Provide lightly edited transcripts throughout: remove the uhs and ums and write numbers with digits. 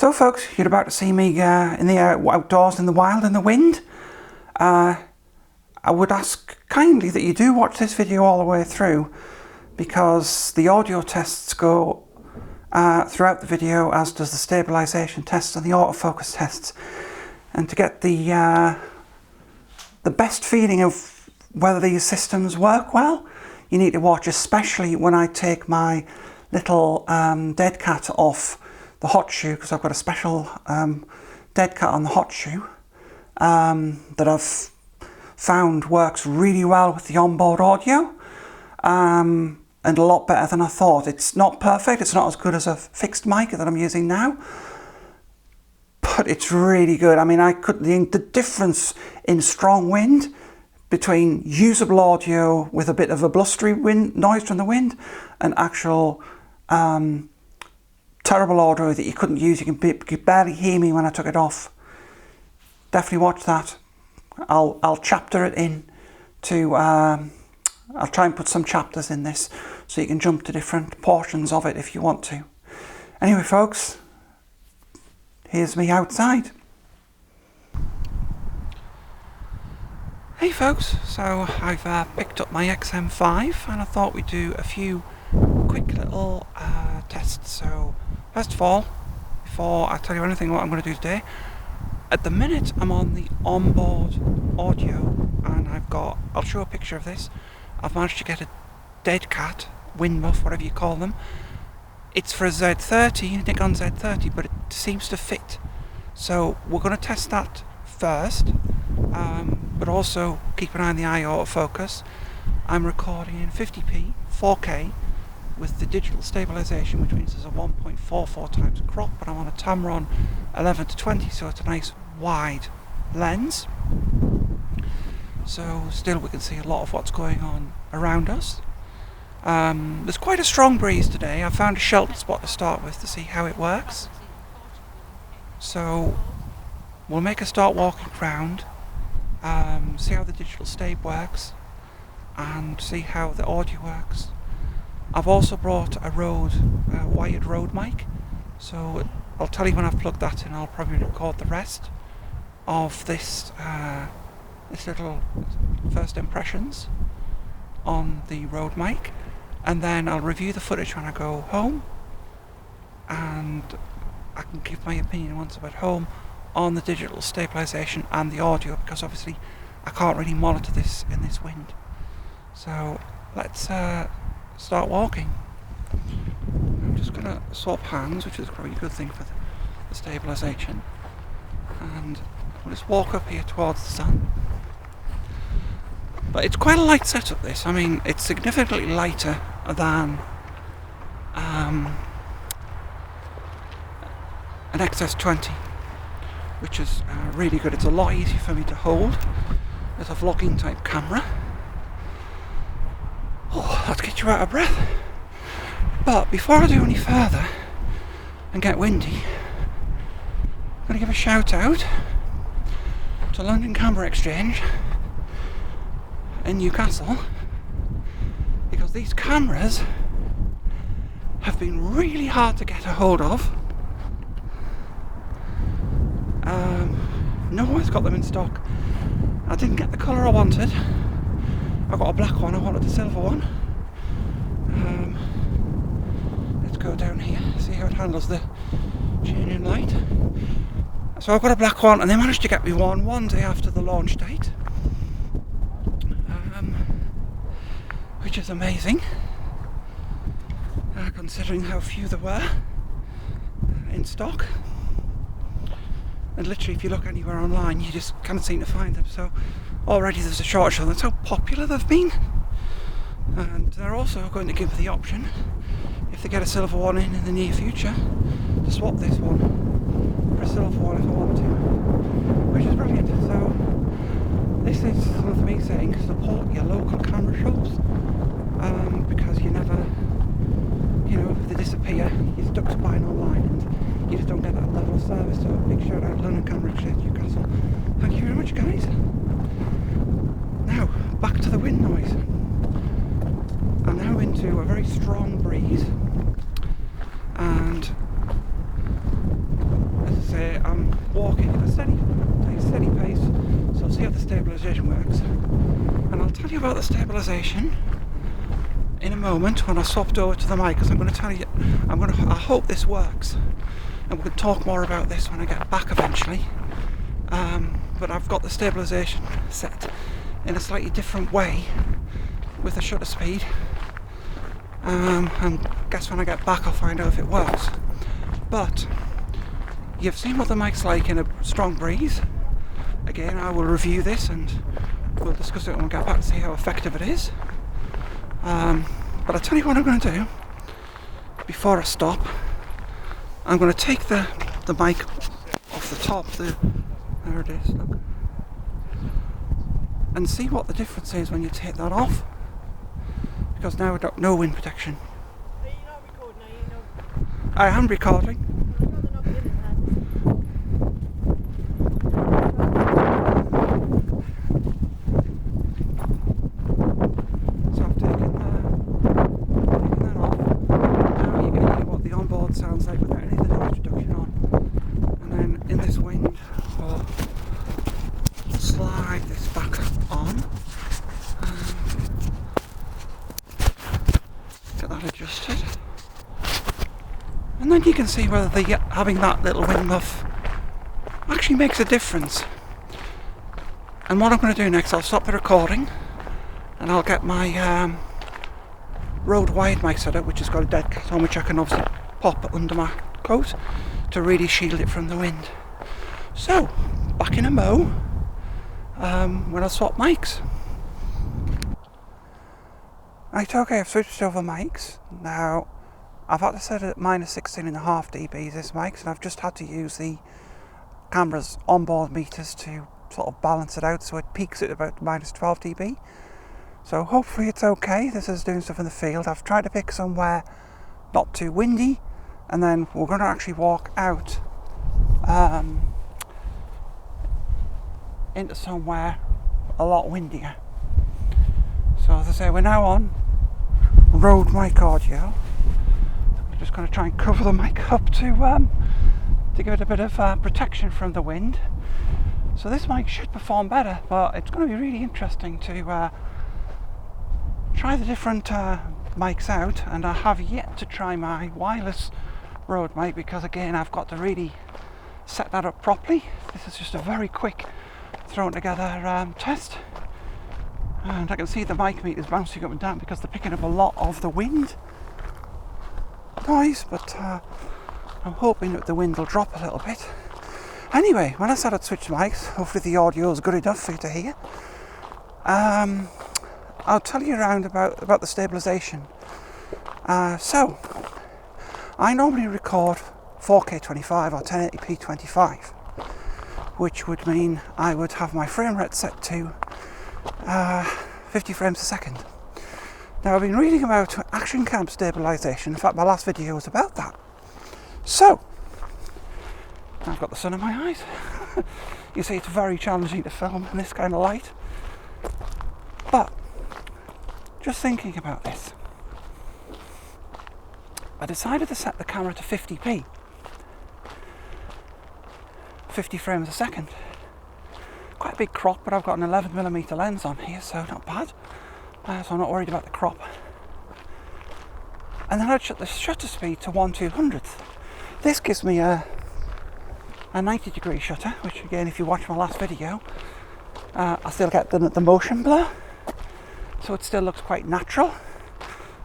So folks, you're about to see me in the outdoors in the wild in the wind. I would ask kindly that you do watch this video all the way through, because the audio tests go throughout the video, as does the stabilization tests and the autofocus tests. And to get the best feeling of whether these systems work well, you need to watch, especially when I take my little deadcat off the hot shoe, because I've got a special deadcat on the hot shoe that I've found works really well with the onboard audio, and a lot better than I thought. It's not perfect, it's not as good as a fixed mic that I'm using now, but it's really good. I mean, the difference in strong wind between usable audio with a bit of a blustery noise from the wind and actual terrible audio that you couldn't use. You could barely hear me when I took it off. Definitely watch that. I'll chapter it in to I'll try and put some chapters in this so you can jump to different portions of it if you want to. Anyway folks, here's me outside. Hey folks, so I've picked up my X-M5 and I thought we'd do a few quick little tests. So first of all, before I tell you anything what I'm going to do today, at the minute I'm on the onboard audio, and I'll show a picture of this. I've managed to get a deadcat wind muff, whatever you call them. It's for a Z30, Nikon Z30, but it seems to fit. So we're going to test that first, but also keep an eye on the eye autofocus. I'm recording in 50p, 4K, with the digital stabilization, which means there's a 1.44 times crop, but I'm on a Tamron 11-20, so it's a nice wide lens. So still we can see a lot of what's going on around us. There's quite a strong breeze today. I found a sheltered spot to start with to see how it works. So we'll make a start walking around, see how the digital stab works, and see how the audio works. I've also brought a wired Rode mic, so I'll tell you when I've plugged that in. I'll probably record the rest of this little first impressions on the Rode mic, and then I'll review the footage when I go home, and I can give my opinion once I'm at home on the digital stabilization and the audio, because obviously I can't really monitor this in this wind. So let's start walking. I'm just going to swap hands, which is probably a good thing for the stabilization, and we'll just walk up here towards the sun. But it's quite a light setup, this. I mean, it's significantly lighter than an XS20, which is really good. It's a lot easier for me to hold as a vlogging type camera. Oh, that'll get you out of breath. But before I do any further and get windy, I'm going to give a shout out to London Camera Exchange in Newcastle, because these cameras have been really hard to get a hold of. No one's got them in stock. I didn't get the colour I wanted. I got a black one, I wanted a silver one. Let's go down here, see how it handles the changing light. So I've got a black one, and they managed to get me one day after the launch date, which is amazing, considering how few there were in stock. And literally, if you look anywhere online, you just can't seem to find them. So already there's a shortage on them. That's how popular they've been. And they're also going to give the option, if they get a silver one in the near future, to swap this one for a silver one if I want to, which is brilliant. So this is sort of me saying, support your local camera shops, because you never, if they disappear, you're stuck to buying online and you just don't get that level of service. So big shout out to London Camera Exchange Newcastle. Thank you very much, guys. Now back to the wind noise. I'm now into a very strong breeze, and say, I'm walking at a steady pace, so I'll see how the stabilization works. And I'll tell you about the stabilization in a moment when I swapped over to the mic, because I'm going to tell you, I hope this works, and we can talk more about this when I get back eventually. But I've got the stabilization set in a slightly different way with the shutter speed, and guess when I get back I'll find out if it works. But you've seen what the mic's like in a strong breeze. Again, I will review this and we'll discuss it when we get back to see how effective it is. But I'll tell you what I'm going to do before I stop. I'm going to take the mic off the top, there it is, look, and see what the difference is when you take that off, because now I've got no wind protection. Are you not recording? Are you not? I am recording. So I've taken that off. Now you can hear what the onboard sounds like without any of the noise reduction on. And then in this wind, we'll slide this back on. Get that adjusted. And then you can see whether having that little wind muff actually makes a difference. And what I'm going to do next, I'll stop the recording and I'll get my road wide mic setup, which has got a deadcat on, which I can obviously pop under my coat to really shield it from the wind. So, back in a mo when I swap mics. Right, okay, I've switched over mics. Now, I've had to set it at minus 16.5 dB this mic, and I've just had to use the camera's onboard meters to sort of balance it out, so it peaks at about minus 12 dB. So hopefully it's okay. This is doing stuff in the field. I've tried to pick somewhere not too windy, and then we're going to actually walk out into somewhere a lot windier. So as I say, we're now on road mic audio. I'm just going to try and cover the mic up to give it a bit of protection from the wind. So this mic should perform better, but it's going to be really interesting to try the different mics out, and I have yet to try my wireless road mic because again I've got to really set that up properly. This is just a very quick thrown together test, and I can see the mic meters bouncing up and down because they're picking up a lot of the wind noise, but I'm hoping that the wind will drop a little bit. Anyway, when I said I'd switch mics, hopefully the audio is good enough for you to hear. I'll tell you around about the stabilization. So, I normally record 4K 25 or 1080p 25, which would mean I would have my frame rate set to 50 frames a second. Now, I've been reading about action cam stabilization. In fact, my last video was about that. So, I've got the sun in my eyes. You see, it's very challenging to film in this kind of light. But, just thinking about this, I decided to set the camera to 50p. 50 frames a second. Quite a big crop, but I've got an 11mm lens on here, so not bad. So I'm not worried about the crop. And then I'd shut the shutter speed to 1/200th. This gives me a 90-degree shutter, which again, if you watch my last video, I still get the motion blur, so it still looks quite natural.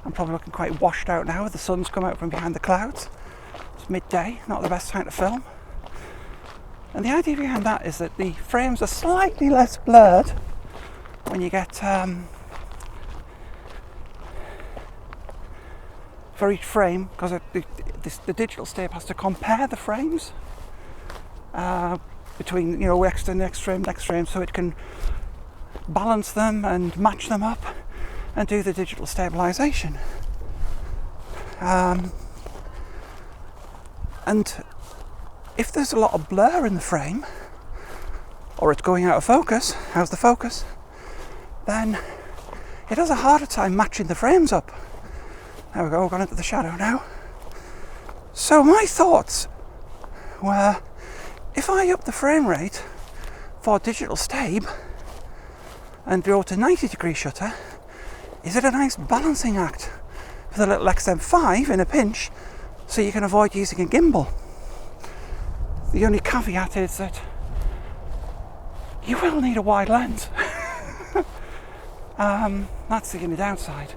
I'm probably looking quite washed out now. The sun's come out from behind the clouds. It's midday, not the best time to film. And the idea behind that is that the frames are slightly less blurred when you get for each frame, because the digital state has to compare the frames between, you know, next frame, so it can balance them and match them up and do the digital stabilization. And if there's a lot of blur in the frame, or it's going out of focus, how's the focus, then it has a harder time matching the frames up. There we go, we've gone into the shadow now. So my thoughts were, if I up the frame rate for digital stabe and go to 90-degree shutter, is it a nice balancing act for the little X-M5 in a pinch, so you can avoid using a gimbal? The only caveat is that you will need a wide lens. That's the only downside.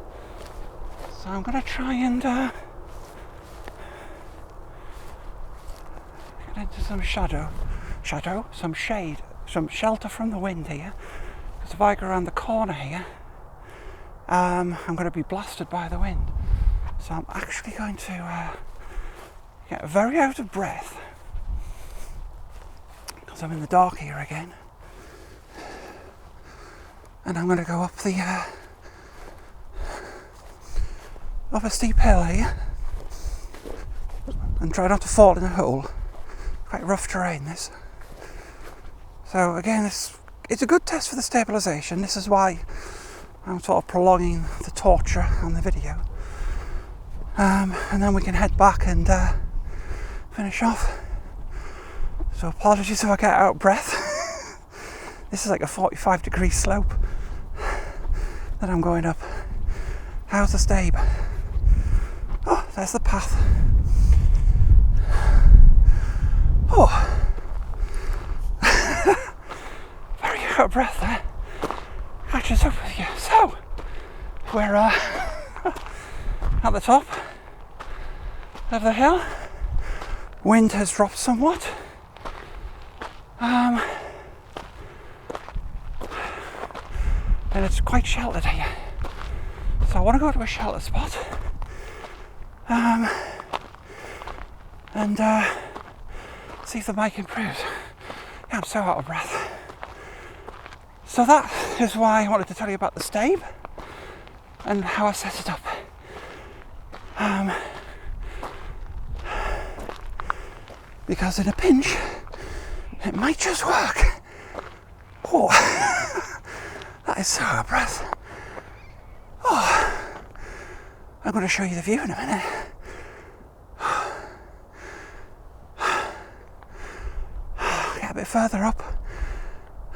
So I'm going to try and get into some some shade, some shelter from the wind here. Because if I go around the corner here, I'm going to be blasted by the wind. So I'm actually going to get very out of breath because I'm in the dark here again. And I'm going to go up a steep hill here and try not to fall in a hole. Quite rough terrain, this. So again, it's a good test for the stabilization. This is why I'm sort of prolonging the torture on the video. And then we can head back and finish off. So apologies if I get out of breath. This is like a 45-degree slope that I'm going up. How's the stabe? Oh, there's the path. Oh. Very out of breath there. Catches up with you. So, we're at the top of the hill. Wind has dropped somewhat. And it's quite sheltered here. So I want to go to a shelter spot. And see if the mic improves. Yeah, I'm so out of breath. So that is why I wanted to tell you about the stabe and how I set it up. Because in a pinch, it might just work. Oh, that is so out of breath. Oh, I'm going to show you the view in a minute. Get a bit further up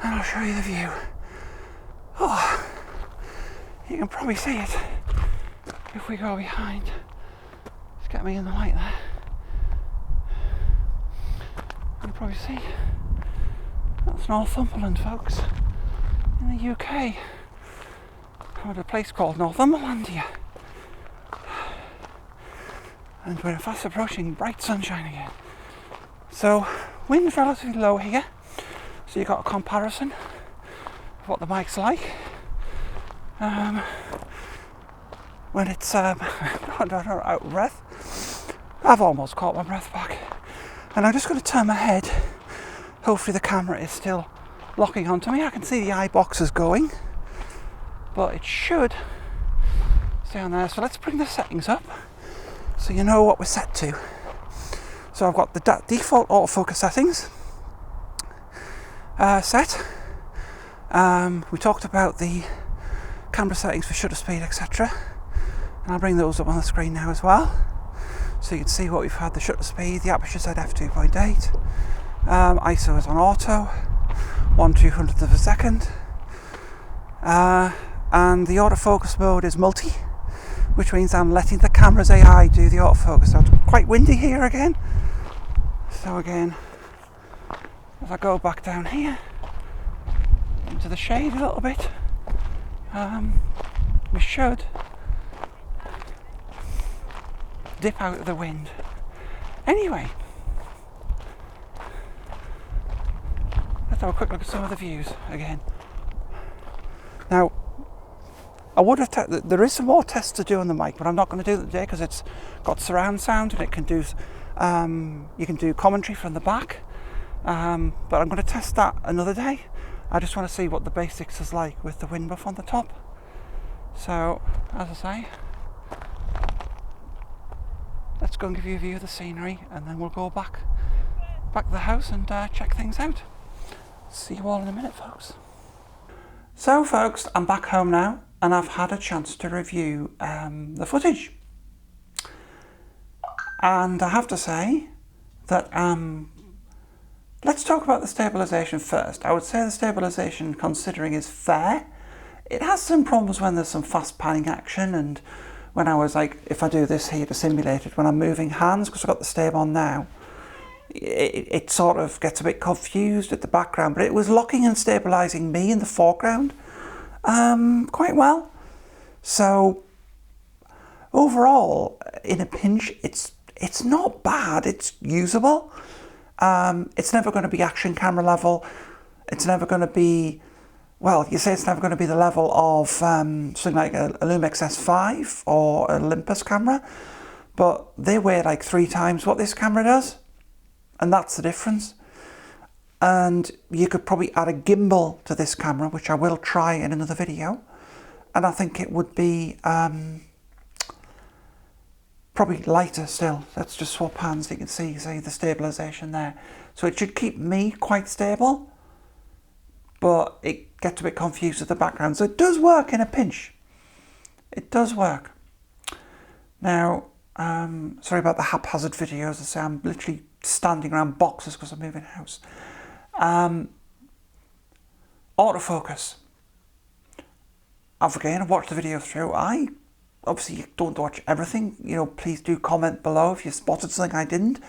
and I'll show you the view. Oh, you can probably see it if we go behind. Let's get me in the light there. You can probably see that's Northumberland, folks, in the UK. I'm at a place called Northumberland here. And we're fast approaching bright sunshine again. So, wind's relatively low here, so you've got a comparison of what the mic's like. When it's out of breath. I've almost caught my breath back. And I'm just going to turn my head. Hopefully the camera is still locking onto me. I can see the eye boxes going, but it should stay on there. So let's bring the settings up so you know what we're set to. So I've got the default autofocus settings set. We talked about the camera settings for shutter speed, etc. And I'll bring those up on the screen now as well, so you can see what we've had. The shutter speed, the aperture set f2.8, ISO is on auto, 1/200th of a second, and the autofocus mode is multi, which means I'm letting the camera's AI do the autofocus. So it's quite windy here again. So again, as I go back down here into the shade a little bit, we should dip out of the wind. Anyway, let's have a quick look at some of the views again. Now, I would have there is some more tests to do on the mic, but I'm not going to do that today because it's got surround sound and it can do you can do commentary from the back. But I'm going to test that another day. I just want to see what the basics is like with the wind buff on the top. So, as I say, let's go and give you a view of the scenery, and then we'll go back to the house and check things out. See you all in a minute, folks. So, folks, I'm back home now, and I've had a chance to review the footage. And I have to say that let's talk about the stabilization first. I would say the stabilization, considering, is fair. It has some problems when there's some fast panning action, and when I was like, if I do this here to simulate it, when I'm moving hands, because I've got the stab on now, it sort of gets a bit confused at the background, but it was locking and stabilizing me in the foreground quite well. So overall, in a pinch, it's not bad. It's usable. It's never going to be action camera level. It's never going to be, well, you say it's never going to be the level of something like a Lumix S5 or an Olympus camera, but they weigh like 3 times what this camera does, and that's the difference. And you could probably add a gimbal to this camera, which I will try in another video, and I think it would be probably lighter still. Let's just swap hands so you can see the stabilization there. So it should keep me quite stable, but it gets a bit confused with the background. So it does work in a pinch. It does work. Now, sorry about the haphazard videos. As I say, I'm literally standing around boxes because I'm moving house. Autofocus. I've watched the video through. Obviously, you don't watch everything. You know, please do comment below if you spotted something I didn't.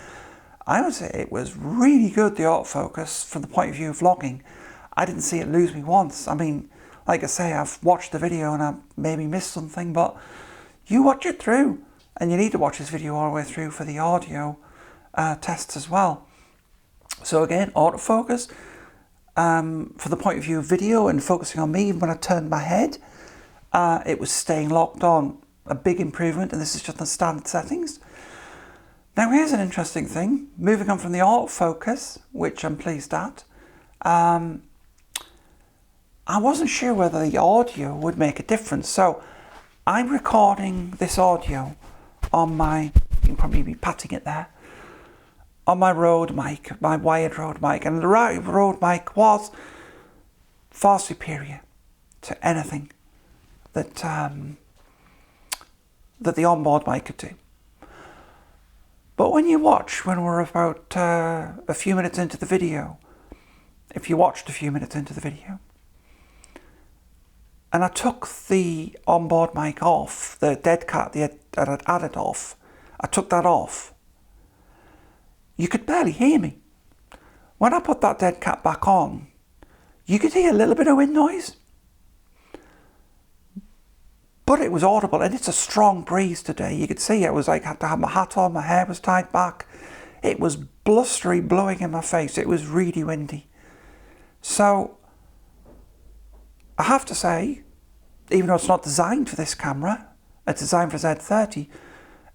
I would say it was really good, the autofocus, from the point of view of vlogging. I didn't see it lose me once. I mean, like I say, I've watched the video and I maybe missed something, but you watch it through. And you need to watch this video all the way through for the audio tests as well. So again, autofocus, from the point of view of video and focusing on me, even when I turned my head, it was staying locked on. A big improvement, and this is just the standard settings. Now here's an interesting thing. Moving on from the autofocus, which I'm pleased at, I wasn't sure whether the audio would make a difference. So I'm recording this audio on my, you can probably be patting it there, on my Rode mic, my wired Rode mic, and the Rode mic was far superior to anything that that the onboard mic could do. But when you watch, when we're about a few minutes into the video, if you watched a few minutes into the video, and I took the onboard mic off, the deadcat that I'd added off, I took that off, you could barely hear me. When I put that deadcat back on, you could hear a little bit of wind noise, but it was audible, and it's a strong breeze today. You could see it was like I had to have my hat on, my hair was tied back. It was blustery, blowing in my face. It was really windy. So I have to say, even though it's not designed for this camera, it's designed for Z30,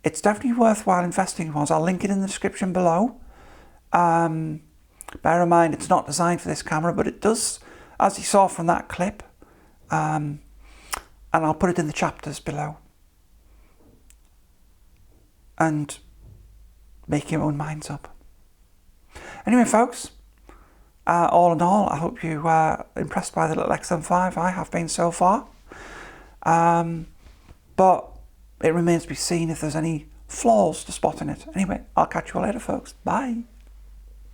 it's definitely worthwhile investing in one. I'll link it in the description below. Bear in mind, it's not designed for this camera, but it does, as you saw from that clip, and I'll put it in the chapters below. And make your own minds up. Anyway, folks, all in all, I hope you are impressed by the little XM5. I have been so far. But it remains to be seen if there's any flaws to spot in it. Anyway, I'll catch you all later, folks. Bye.